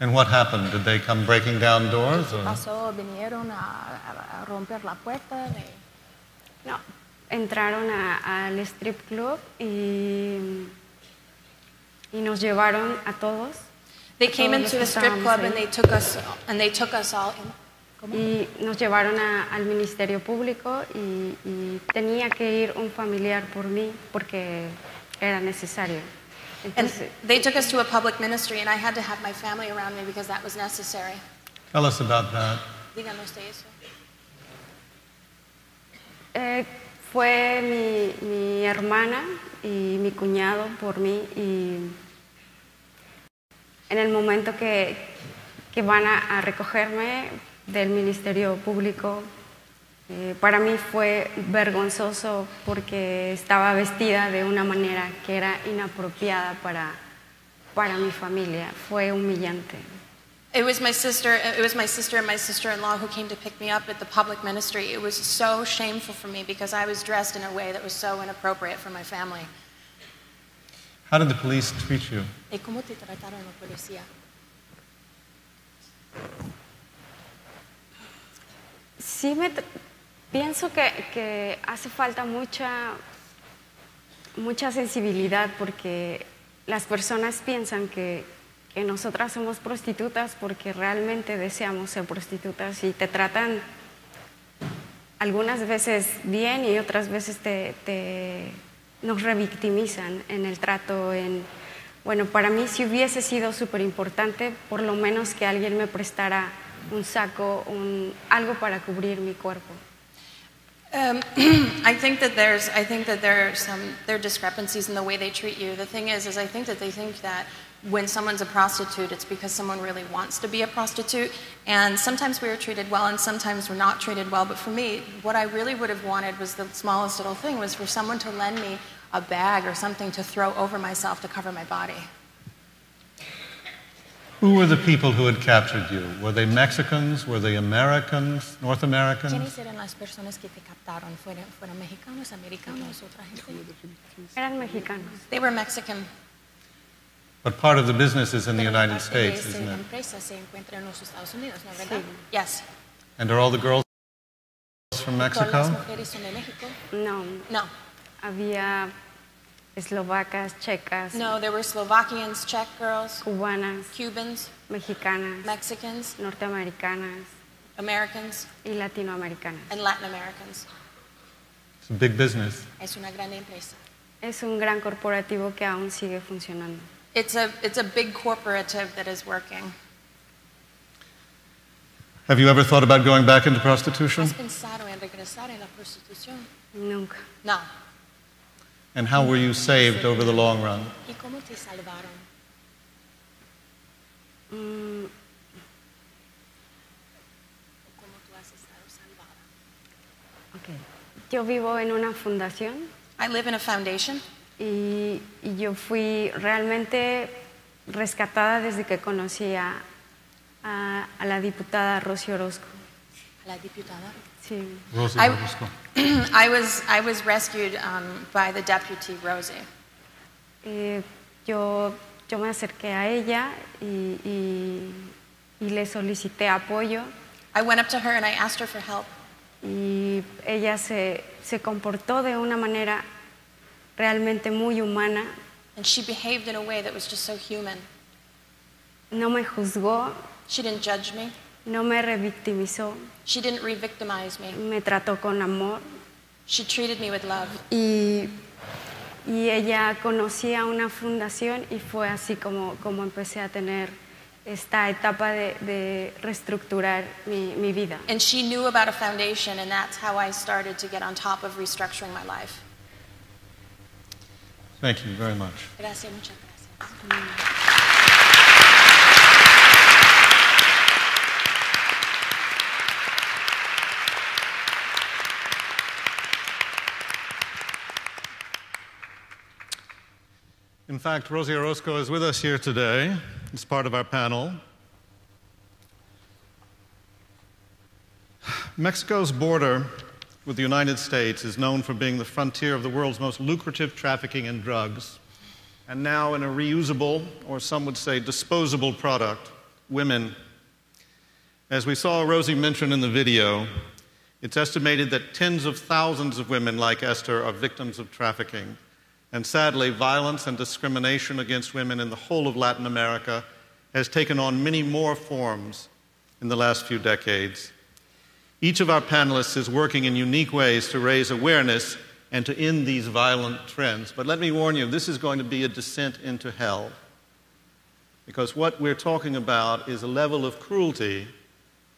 And what happened? Did they come breaking down doors? ¿Qué pasó? ¿Vinieron a romper la puerta? No, entraron al strip club y nos llevaron a todos. They came into the strip club and they took us all in. Y nos llevaron al Ministerio Público y tenía que ir un familiar por mí porque era necesario. Entonces, and they took us to a public ministry and I had to have my family around me because that was necessary. Tell us about that. Díganos usted eso. Fue mi hermana y mi cuñado por mí y en el momento que van a recogerme del Ministerio Público, para mí fue vergonzoso porque estaba vestida de una manera que era inapropiada para mi familia. Fue humillante. It was my sister and my sister-in-law who came to pick me up at the public ministry. It was so shameful for me because I was dressed in a way that was so inappropriate for my family. How did the police treat you? ¿Y cómo te trataron la policía? Sí, pienso que hace falta mucha sensibilidad porque las personas piensan que nosotras somos prostitutas porque realmente deseamos ser prostitutas y te tratan algunas veces bien y otras veces nos revictimizan en el trato. Bueno, para mí sí hubiese sido súper importante por lo menos que alguien me prestara un saco, algo para cubrir mi cuerpo. I think that there are discrepancies in the way they treat you. The thing is I think that they think that when someone's a prostitute, it's because someone really wants to be a prostitute. And sometimes we were treated well and sometimes we're not treated well. But for me, what I really would have wanted was the smallest little thing, was for someone to lend me a bag or something to throw over myself to cover my body. Who were the people who had captured you? Were they Mexicans? Were they Americans? North Americans? ¿Quiénes eran las personas que te captaron? ¿Fueron mexicanos, americanos, otra gente? Eran mexicanos. They were Mexican. But part of the business is in the United States, isn't it? Empresa se encuentra en los Estados Unidos, ¿no, verdad? Yes. And are all the girls from Mexico? ¿Todas las mujeres son de México? No. No. Había eslovacas, checas. No, there were Slovakians, Czech girls, cubanas, Cubans, mexicanas, Mexicans, norteamericanas, Americans, y latinoamericanas. and Latin Americans. It's a big business. Es una gran empresa. Es un gran corporativo que aún sigue funcionando. It's a big corporative that is working. Have you ever thought about going back into prostitution? ¿Has pensado en regresar en la prostitución? Nunca. No. And how were you saved over the long run? ¿Y cómo te salvaron? ¿Cómo tú has estado salvada? Okay. Yo vivo en una fundación. I live in a foundation. Y yo fui realmente rescatada desde que conocí a la diputada Rosi Orozco. ¿A la diputada? Sí. Rosi Orozco. I was rescued by the deputy Rosi. Yo me acerqué a ella y le solicité apoyo. I went up to her and I asked her for help. Y ella se comportó de una manera realmente muy humana. And she behaved in a way that was just so human. No me juzgó. She didn't judge me. No me revictimizó. She didn't re-victimize me. Me trató con amor. She treated me with love. Y ella conocía una fundación y fue así como empecé a tener esta etapa de reestructurar mi vida. And she knew about a foundation, and that's how I started to get on top of restructuring my life. Thank you very much. Gracias, muchas gracias. In fact, Rosi Orozco is with us here today as part of our panel. Mexico's border with the United States is known for being the frontier of the world's most lucrative trafficking in drugs. And now in a reusable, or some would say disposable product, women. As we saw Rosi mention in the video, it's estimated that tens of thousands of women like Esther are victims of trafficking. And sadly, violence and discrimination against women in the whole of Latin America has taken on many more forms in the last few decades. Each of our panelists is working in unique ways to raise awareness and to end these violent trends. But let me warn you, this is going to be a descent into hell. Because what we're talking about is a level of cruelty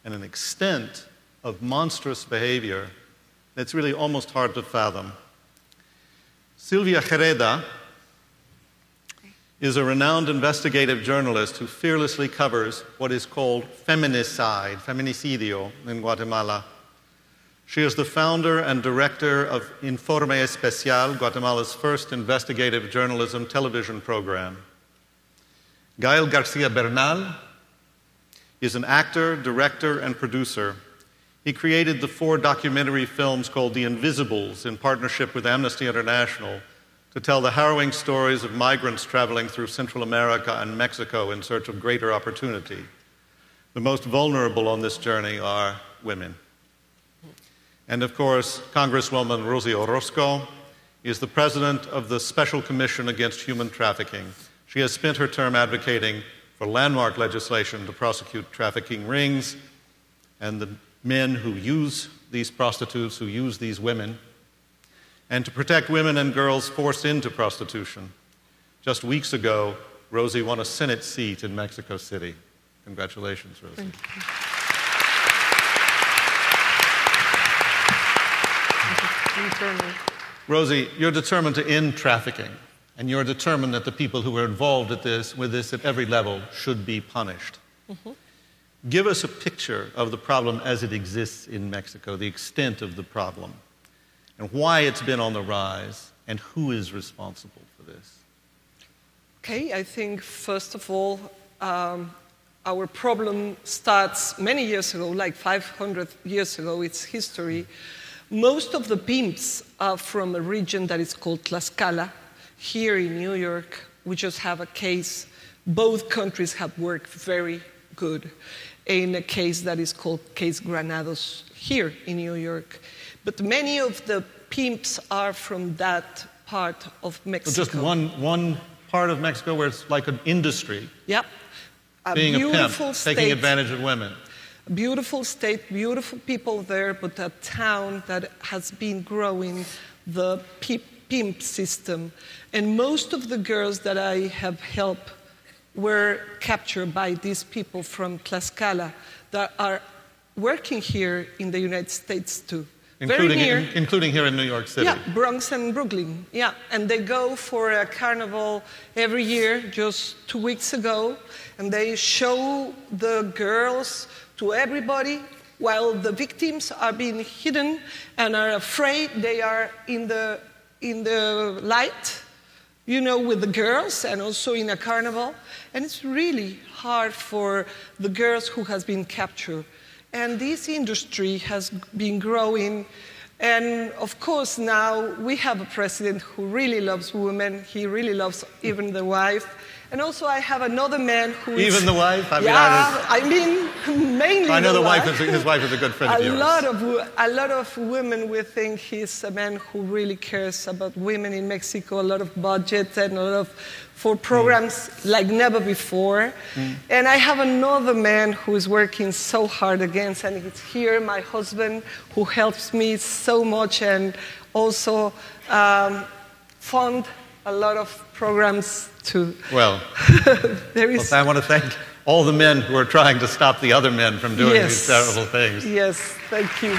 and an extent of monstrous behavior that's really almost hard to fathom. Silvia Hereda is a renowned investigative journalist who fearlessly covers what is called feminicidio in Guatemala. She is the founder and director of Informe Especial, Guatemala's first investigative journalism television program. Gael Garcia Bernal is an actor, director, and producer. He created the 4 documentary films called The Invisibles in partnership with Amnesty International to tell the harrowing stories of migrants traveling through Central America and Mexico in search of greater opportunity. The most vulnerable on this journey are women. And of course, Congresswoman Rosi Orozco is the president of the Special Commission Against Human Trafficking. She has spent her term advocating for landmark legislation to prosecute trafficking rings and the men who use these prostitutes, who use these women, and to protect women and girls forced into prostitution. Just weeks ago, Rosi won a Senate seat in Mexico City. Congratulations, Rosi. Thank you. Rosi, you're determined to end trafficking, and you're determined that the people who are involved with this at every level should be punished. Mm-hmm. Give us a picture of the problem as it exists in Mexico, the extent of the problem, and why it's been on the rise, and who is responsible for this. Okay, I think first of all, our problem starts many years ago, like 500 years ago, it's history. Most of the pimps are from a region that is called Tlaxcala. Here in New York, we just have a case. Both countries have worked very good in a case that is called Case Granados here in New York. But many of the pimps are from that part of Mexico. So just one part of Mexico where it's like an industry. Yep. Being a pimp, taking advantage of women. A beautiful state, beautiful people there, but a town that has been growing the pimp system. And most of the girls that I have helped were captured by these people from Tlaxcala that are working here in the United States too. Including here in New York City. Yeah, Bronx and Brooklyn. Yeah, and they go for a carnival every year, just 2 weeks ago, and they show the girls to everybody while the victims are being hidden and are afraid they are in the light, you know, with the girls and also in a carnival. And it's really hard for the girls who has been captured. And this industry has been growing. And of course, now we have a president who really loves women. He really loves even the wife. And also I have another man who is... Even the wife? I mean, mainly I know the wife. His wife is a good friend of yours. A lot of women will think he's a man who really cares about women in Mexico, a lot of budget and a lot of for programs like never before. And I have another man who is working so hard against, and it's here, my husband, who helps me so much and also fund a lot of programs too. Well, I want to thank all the men who are trying to stop the other men from doing these terrible things. Yes, thank you.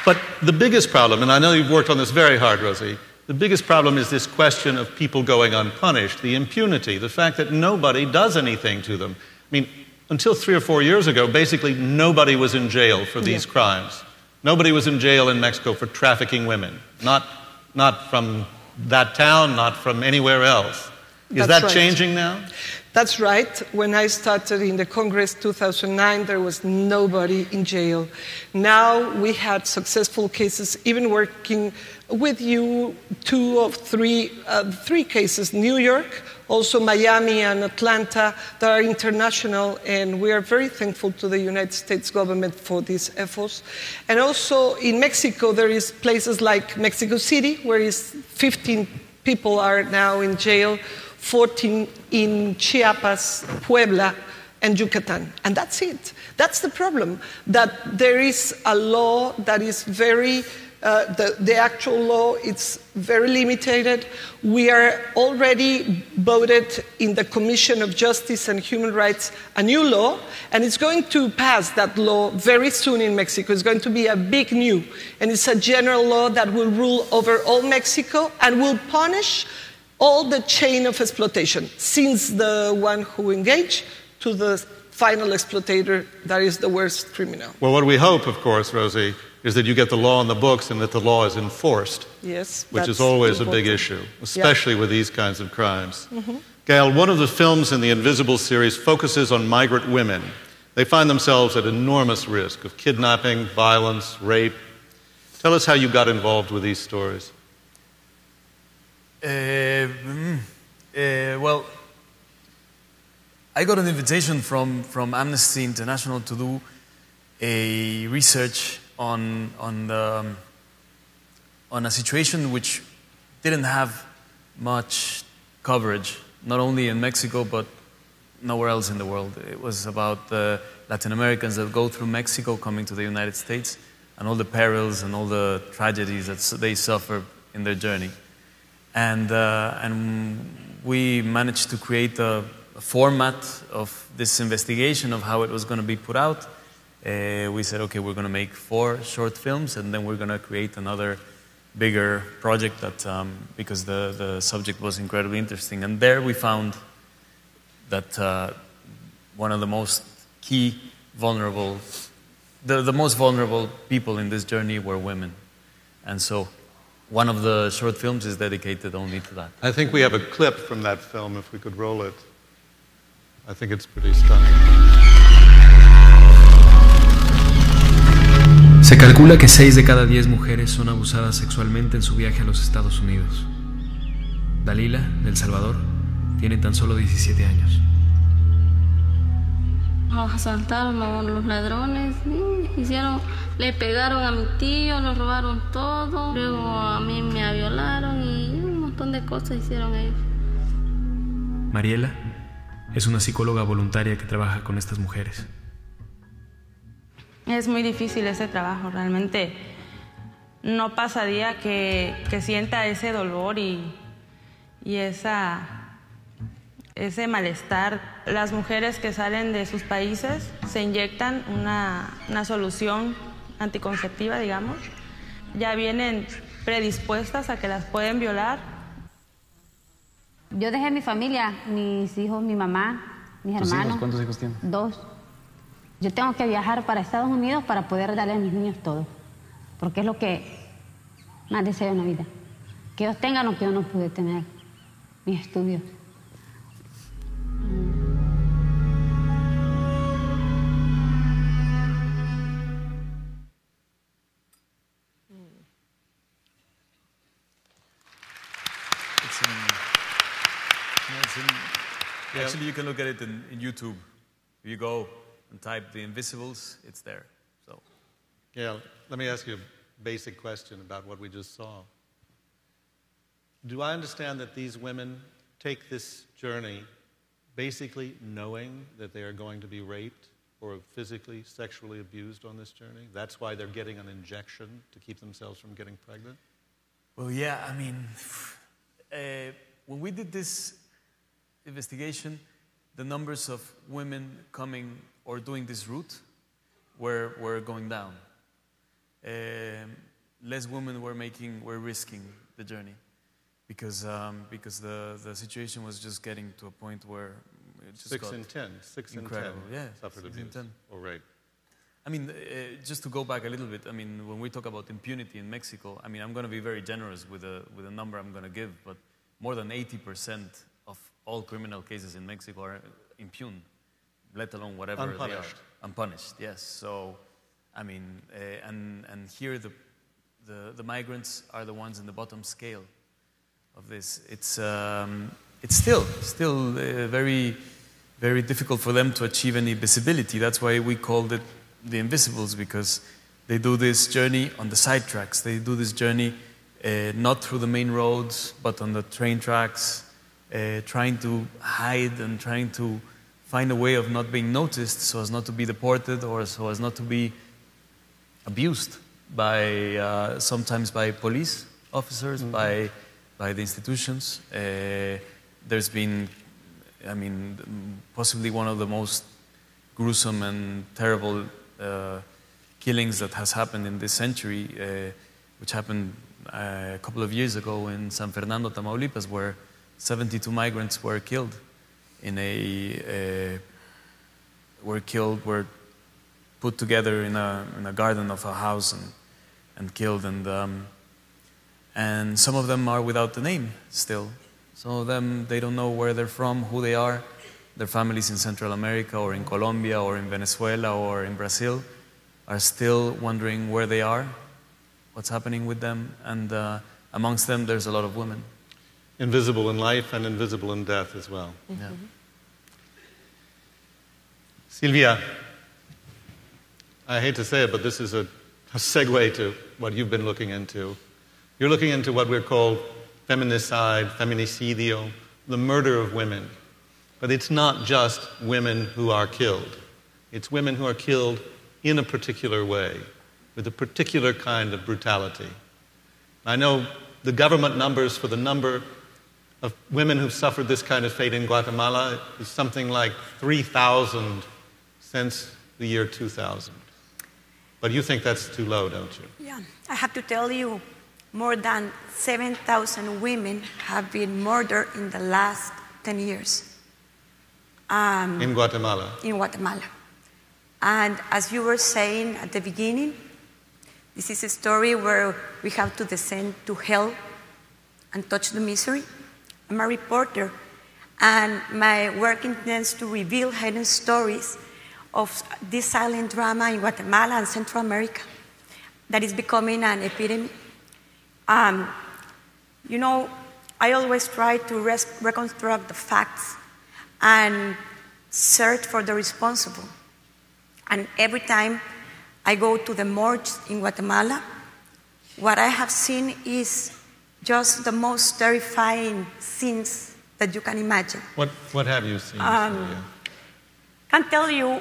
But the biggest problem, and I know you've worked on this very hard, Rosi, the biggest problem is this question of people going unpunished, the impunity, the fact that nobody does anything to them. I mean, until 3 or 4 years ago, basically nobody was in jail for these crimes. Nobody was in jail in Mexico for trafficking women, not from that town, not from anywhere else. Is that changing now? That's right. When I started in the Congress 2009, there was nobody in jail. Now we had successful cases, even working with you, three cases, New York, also Miami and Atlanta, that are international, and we are very thankful to the United States government for these efforts. And also in Mexico, there is places like Mexico City, where 15 people are now in jail, 14 in Chiapas, Puebla, and Yucatan. And that's it. That's the problem, that there is a law that is very, the actual law is very limited. We are already voted in the Commission of Justice and Human Rights a new law, and it's going to pass that law very soon in Mexico. It's going to be a big new, and it's a general law that will rule over all Mexico and will punish all the chain of exploitation, since the one who engaged to the final exploitator, that is the worst criminal. Well, what we hope, of course, Rosi, is that you get the law in the books and that the law is enforced. Yes, which is always important. a big issue, especially with these kinds of crimes. Gail, one of the films in the Invisible series focuses on migrant women. They find themselves at enormous risk of kidnapping, violence, rape. Tell us how you got involved with these stories. Well, I got an invitation from Amnesty International to do a research on a situation which didn't have much coverage, not only in Mexico, but nowhere else in the world. It was about the Latin Americans that go through Mexico coming to the United States and all the perils and all the tragedies that they suffer in their journey. And we managed to create a format of this investigation of how it was going to be put out. We said, okay, we're going to make 4 short films, and then we're going to create another bigger project that, because the subject was incredibly interesting. And there we found that one of the most key vulnerable, the most vulnerable people in this journey were women. And so one of the short films is dedicated only to that. I think we have a clip from that film, if we could roll it. I think it's pretty stunning. Se calcula que 6 de cada 10 mujeres son abusadas sexualmente en su viaje a los Estados Unidos. Dalila, de El Salvador, tiene tan solo 17 años. Nos asaltaron los ladrones, le pegaron a mi tío, le robaron todo, luego a mí me violaron y un montón de cosas hicieron ellos. Mariela es una psicóloga voluntaria que trabaja con estas mujeres. Es muy difícil ese trabajo, realmente no pasa día que sienta ese dolor y ese malestar. Las mujeres que salen de sus países se inyectan una solución anticonceptiva, digamos. Ya vienen predispuestas a que las pueden violar. Yo dejé mi familia, mis hijos, mi mamá, mis hermanos. ¿Cuántos hijos tienes? 2. Yo tengo que viajar para Estados Unidos para poder darle a mis niños todo, porque es lo que más deseo en la vida. Que ellos tengan lo que yo no pude tener, mis estudios. Actually, you can look at it in YouTube. If you go and type The Invisibles, it's there. So, Gail, let me ask you a basic question about what we just saw. Do I understand that these women take this journey basically knowing that they are going to be raped or physically, sexually abused on this journey? That's why they're getting an injection to keep themselves from getting pregnant? well, yeah, I mean, when we did this investigation, the numbers of women coming or doing this route were going down. Less women were risking the journey because the situation was just getting to a point where it just 6 got in 10. 6 in 10 incredible. Yeah, suffered 6 in abuse 10. or rape. I mean, just to go back a little bit, I mean, when we talk about impunity in Mexico, I mean, I'm going to be very generous with the number I'm going to give, but more than 80% of all criminal cases in Mexico are impugned, let alone whatever Unpunished. they are. Unpunished, yes. So, I mean, and here the migrants are the ones in the bottom scale of this. It's still very, very difficult for them to achieve any visibility. That's why we called it the Invisibles, because they do this journey on the side tracks. They do this journey not through the main roads, but on the train tracks, trying to hide and trying to find a way of not being noticed so as not to be deported or so as not to be abused by sometimes by police officers, by the institutions. There's been, I mean, possibly one of the most gruesome and terrible killings that has happened in this century, which happened a couple of years ago in San Fernando, Tamaulipas, where 72 migrants were killed were put together in a garden of a house and killed, and some of them are without a name still. Some of them, they don't know where they're from, who they are. Their families in Central America or in Colombia or in Venezuela or in Brazil are still wondering where they are, what's happening with them, and amongst them there's a lot of women. Invisible in life and invisible in death as well. Yeah. Silvia, I hate to say it, but this is a segue to what you've been looking into. You're looking into what we're called feminicide, feminicidio, the murder of women. But it's not just women who are killed. It's women who are killed in a particular way, with a particular kind of brutality. I know the government numbers for the number of women who've suffered this kind of fate in Guatemala is something like 3,000 since the year 2000. But you think that's too low, don't you? Yeah, I have to tell you, more than 7,000 women have been murdered in the last 10 years. In Guatemala? In Guatemala. And as you were saying at the beginning, this is a story where we have to descend to hell and touch the misery. I'm a reporter, and my work intends to reveal hidden stories of this silent drama in Guatemala and Central America that is becoming an epidemic. You know, I always try to reconstruct the facts and search for the responsible. And every time I go to the morgues in Guatemala, what I have seen is just the most terrifying scenes that you can imagine. What have you seen? I can tell you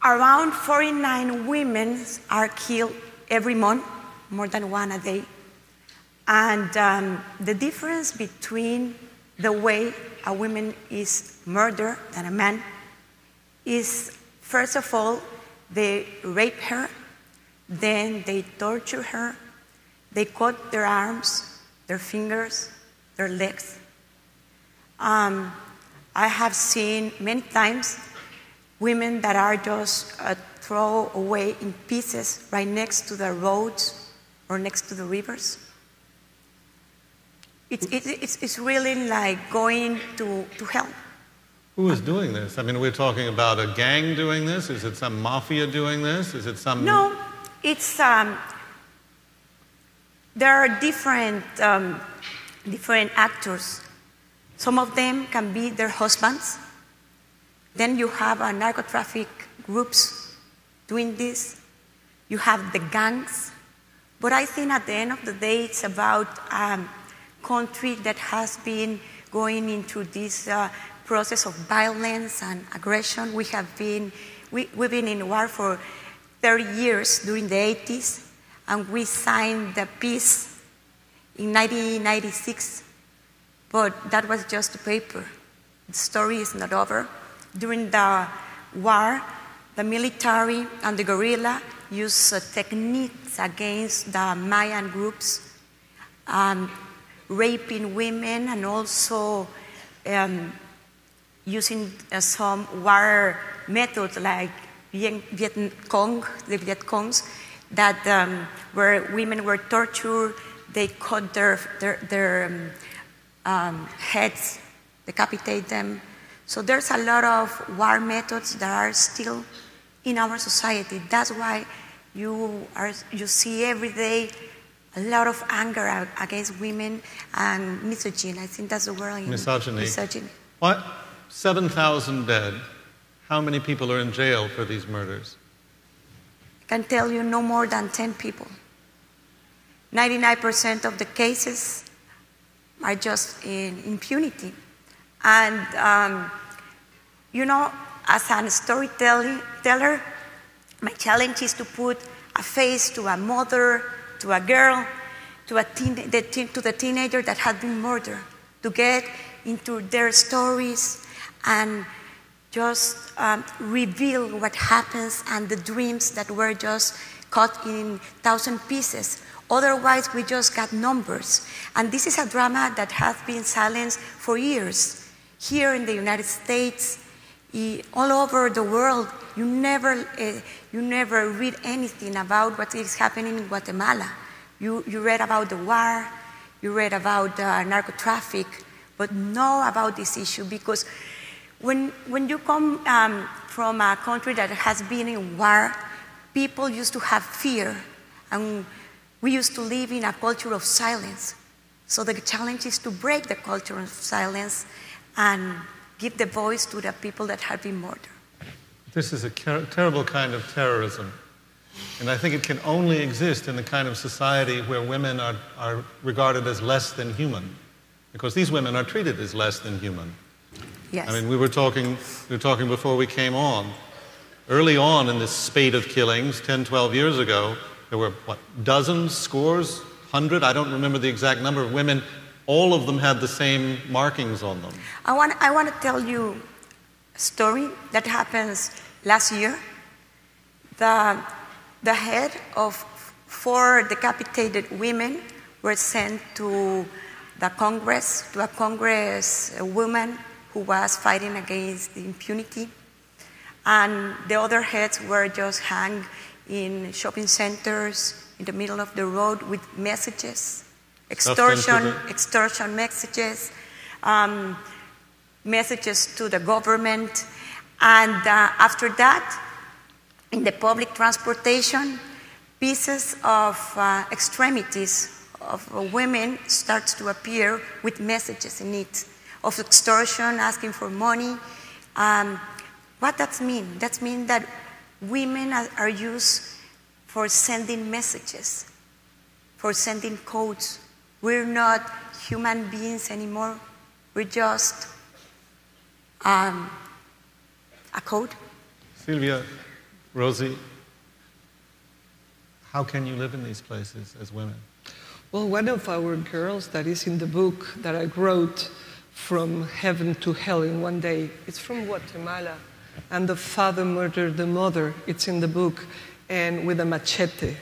around 49 women are killed every month, more than one a day. And the difference between the way a woman is murdered than a man is, first of all, they rape her, then they torture her, they cut their arms, their fingers, their legs. I have seen many times women that are just thrown away in pieces right next to the roads or next to the rivers. It's really like going to hell. Who is doing this? I mean, we're talking about a gang doing this? Is it some mafia doing this? Is it some... No, it's... there are different actors. Some of them can be their husbands. Then you have narco-traffic groups doing this. You have the gangs. But I think at the end of the day, it's about a country that has been going into this process of violence and aggression. We've been in war for 30 years during the 80s, and we signed the peace in 1996. But that was just a paper. The story is not over. During the war, the military and the guerrilla used techniques against the Mayan groups, raping women and also using some war methods like the Viet Congs, that where women were tortured, they cut their heads decapitate them. So there's a lot of war methods that are still in our society. That's why you see every day a lot of anger against women and misogyny. I think that's the word. Misogyny. Misogyny. What? 7,000 dead. How many people are in jail for these murders? I can tell you no more than 10 people. 99% of the cases are just in impunity. And, you know, as a storyteller, my challenge is to put a face to a mother, to a girl, to the teenager that had been murdered, to get into their stories and just reveal what happens and the dreams that were just cut in 1,000 pieces. Otherwise, we just got numbers. And this is a drama that has been silenced for years. Here in the United States, all over the world, you never read anything about what is happening in Guatemala. You read about the war, you read about narco traffic, but know about this issue because when you come from a country that has been in war, people used to have fear, and we used to live in a culture of silence. So the challenge is to break the culture of silence and give the voice to the people that have been murdered. This is a terrible kind of terrorism. And I think it can only exist in the kind of society where women are regarded as less than human. Because these women are treated as less than human. Yes. I mean, we were talking before we came on. Early on in this spate of killings, 10, 12 years ago, there were, dozens, scores, 100, I don't remember the exact number of women. All of them had the same markings on them. I want to tell you a story that happens last year. The head of 4 decapitated women were sent to the Congress, to a Congress woman who was fighting against the impunity. And the other heads were just hung in shopping centers in the middle of the road with messages, extortion messages, messages to the government. And after that, in the public transportation, pieces of extremities of women starts to appear with messages in it of extortion, asking for money. What that mean? That means that women are used for sending messages, for sending codes. We're not human beings anymore. We're just a code. Silvia, Rosi, how can you live in these places as women? Well, one of our girls that is in the book that I wrote, From Heaven to Hell in One Day, it's from Guatemala. And the father murdered the mother, it's in the book, and with a machete.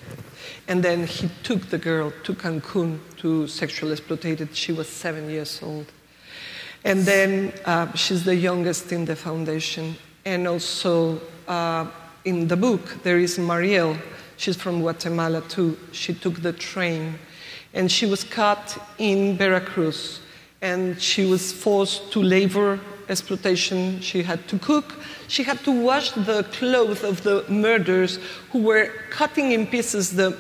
And then he took the girl to Cancun to sexually exploited. She was 7 years old. And then she's the youngest in the foundation. And also in the book, there is Mariel. She's from Guatemala too. She took the train. And she was caught in Veracruz. And she was forced to labor exploitation. She had to cook. She had to wash the clothes of the murderers who were cutting in pieces the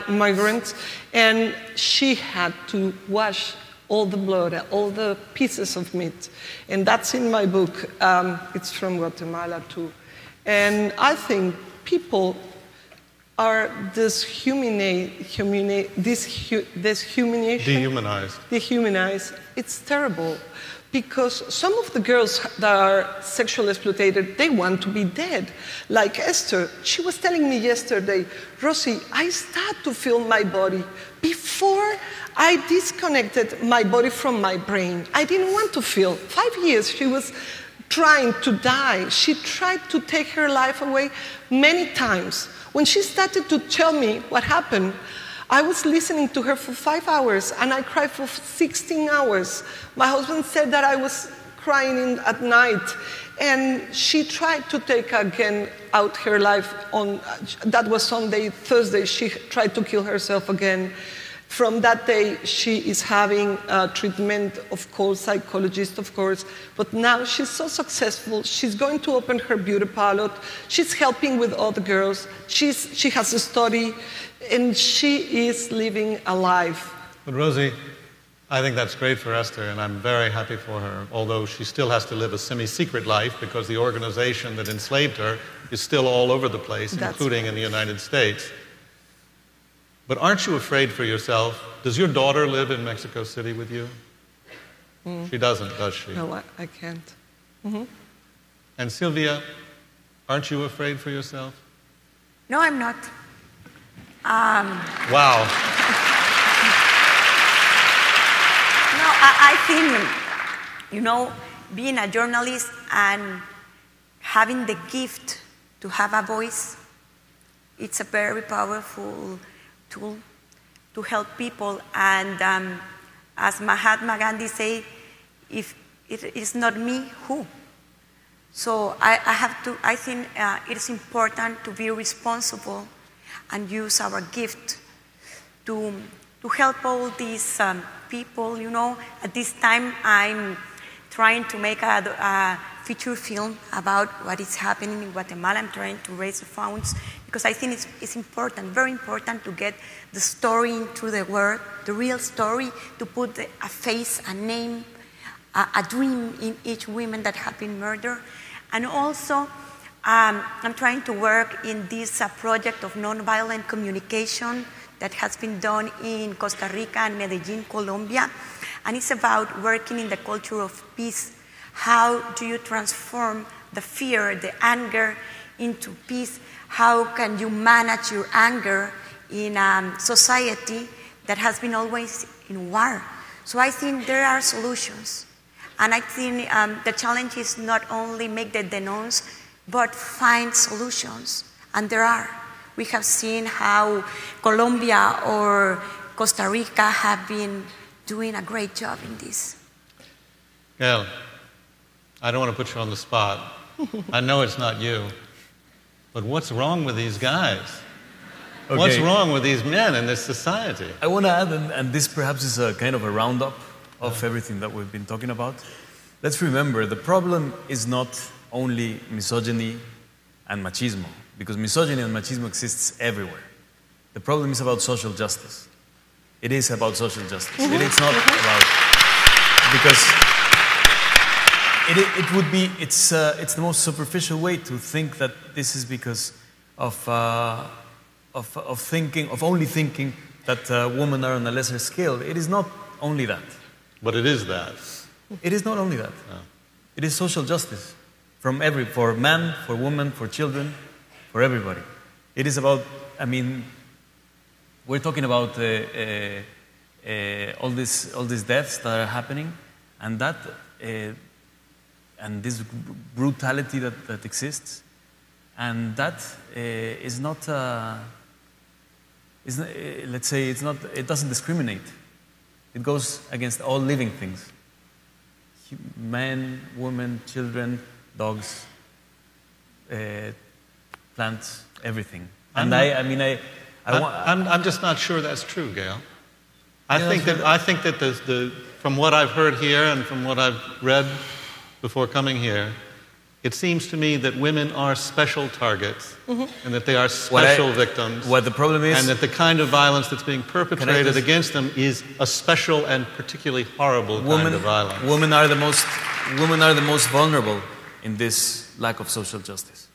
migrants. And she had to wash all the blood, all the pieces of meat. And that's in my book. It's from Guatemala too. And I think people are dehumanized. It's terrible. Because some of the girls that are sexually exploited, they want to be dead. Like Esther, she was telling me yesterday, Rosi, I start to feel my body. Before I disconnected my body from my brain, I didn't want to feel. 5 years she was trying to die. She tried to take her life away many times. When she started to tell me what happened, I was listening to her for 5 hours, and I cried for 16 hours. My husband said that I was crying at night, and she tried to take again out her life. That was Sunday. Thursday, she tried to kill herself again. From that day, she is having treatment, of course, psychologist, of course, but now she's so successful. She's going to open her beauty parlor. She's helping with other girls. She has a study, and she is living a life. But Rosi, I think that's great for Esther, and I'm very happy for her, although she still has to live a semi-secret life because the organization that enslaved her is still all over the place, including in the United States. But aren't you afraid for yourself? Does your daughter live in Mexico City with you? She doesn't, does she? No, I can't. And Sylvia, aren't you afraid for yourself? No, I'm not. Wow. No, I think, you know, being a journalist and having the gift to have a voice, it's a very powerful tool to help people. And as Mahatma Gandhi said, if it is not me, who? So I think it is important to be responsible and use our gift to help all these people, you know. At this time, I'm trying to make a feature film about what is happening in Guatemala. I'm trying to raise the funds because I think it's important, very important, to get the story into the world, the real story, to put a face, a name, a dream in each woman that have been murdered. And also, I'm trying to work in this project of nonviolent communication that has been done in Costa Rica and Medellin, Colombia. And it's about working in the culture of peace. How do you transform the fear, the anger into peace? How can you manage your anger in a society that has been always in war? So I think there are solutions. And I think the challenge is not only make the denounce, but find solutions. And there are. We have seen how Colombia or Costa Rica have been doing a great job in this. Gail, I don't want to put you on the spot. I know it's not you. But what's wrong with these guys? Okay. What's wrong with these men in this society? I want to add, and this perhaps is a kind of a roundup of everything that we've been talking about. Let's remember, the problem is not only misogyny and machismo, because misogyny and machismo exists everywhere. The problem is about social justice. It is about social justice. It is not about, because it would be, it's the most superficial way to think that this is because of only thinking that women are on a lesser scale. It is not only that. But it is that. It is not only that. No. It is social justice for men, for women, for children, for everybody. It is about, I mean, we're talking about all these deaths that are happening, and that and this brutality that exists, and that is not. Let's say it's not. It doesn't discriminate. It goes against all living things: men, women, children, dogs, plants, everything. And I'm just not sure that's true, Gail. I think that from what I've heard here and from what I've read before coming here, it seems to me that women are special targets and that they are special victims. What the problem is, and that the kind of violence that's being perpetrated against them is a special and particularly horrible kind of violence. Women are the most vulnerable in this lack of social justice.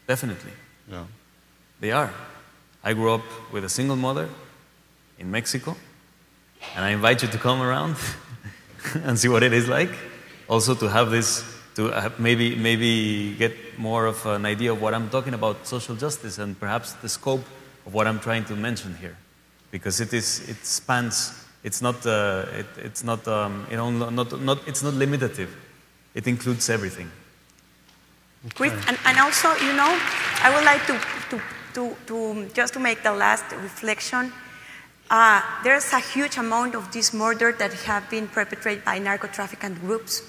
Definitely. Yeah. They are. I grew up with a single mother in Mexico, and I invite you to come around and see what it is like. Also to have this, to maybe get more of an idea of what I'm talking about, social justice, and perhaps the scope of what I'm trying to mention here, because it spans. It's not limitative. It includes everything. Okay. And also, you know, I would like to just to make the last reflection. There's a huge amount of this murder that have been perpetrated by narco-trafficking groups.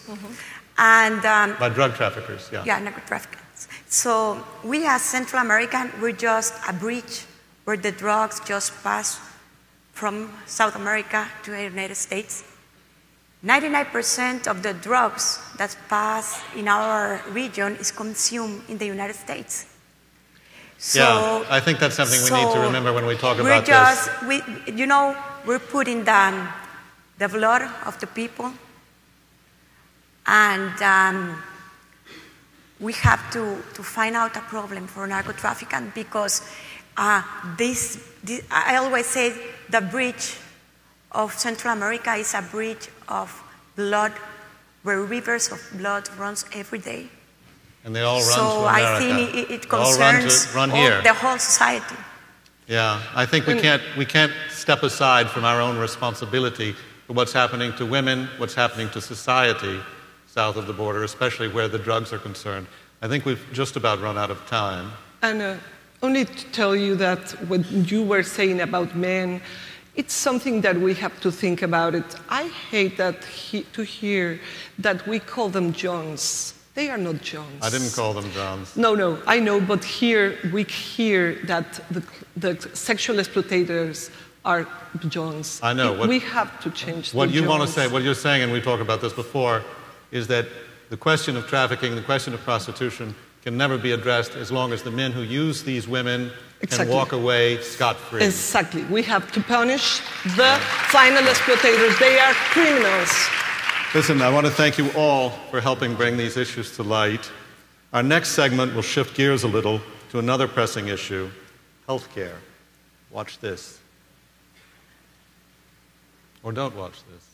And by drug traffickers, yeah. Yeah, narco-traffickers. So we as Central American, we're just a bridge where the drugs just pass from South America to the United States. 99% of the drugs that pass in our region is consumed in the United States. So, yeah, I think that's something we need to remember when we talk about this. We're putting the blood of the people, and we have to find out a problem for narco-trafficking, because I always say the bridge of Central America is a bridge of blood, where rivers of blood runs every day. And they all run to So America. I think it concerns the whole society. Yeah, I think we can't step aside from our own responsibility for what's happening to women, what's happening to society south of the border, especially where the drugs are concerned. I think we've just about run out of time. And only to tell you that what you were saying about men, it's something that we have to think about it. I hate to hear that we call them Johns. They are not Johns. I didn't call them Johns. No, I know, but here we hear that the sexual exploitators are Johns. I know. We have to change what the you Johns. want to say, what you're saying, and we talked about this before, is that the question of trafficking, the question of prostitution can never be addressed as long as the men who use these women can walk away scot-free. Exactly. We have to punish the final exploitators. They are criminals. Listen, I want to thank you all for helping bring these issues to light. Our next segment will shift gears a little to another pressing issue, healthcare. Watch this. Or don't watch this.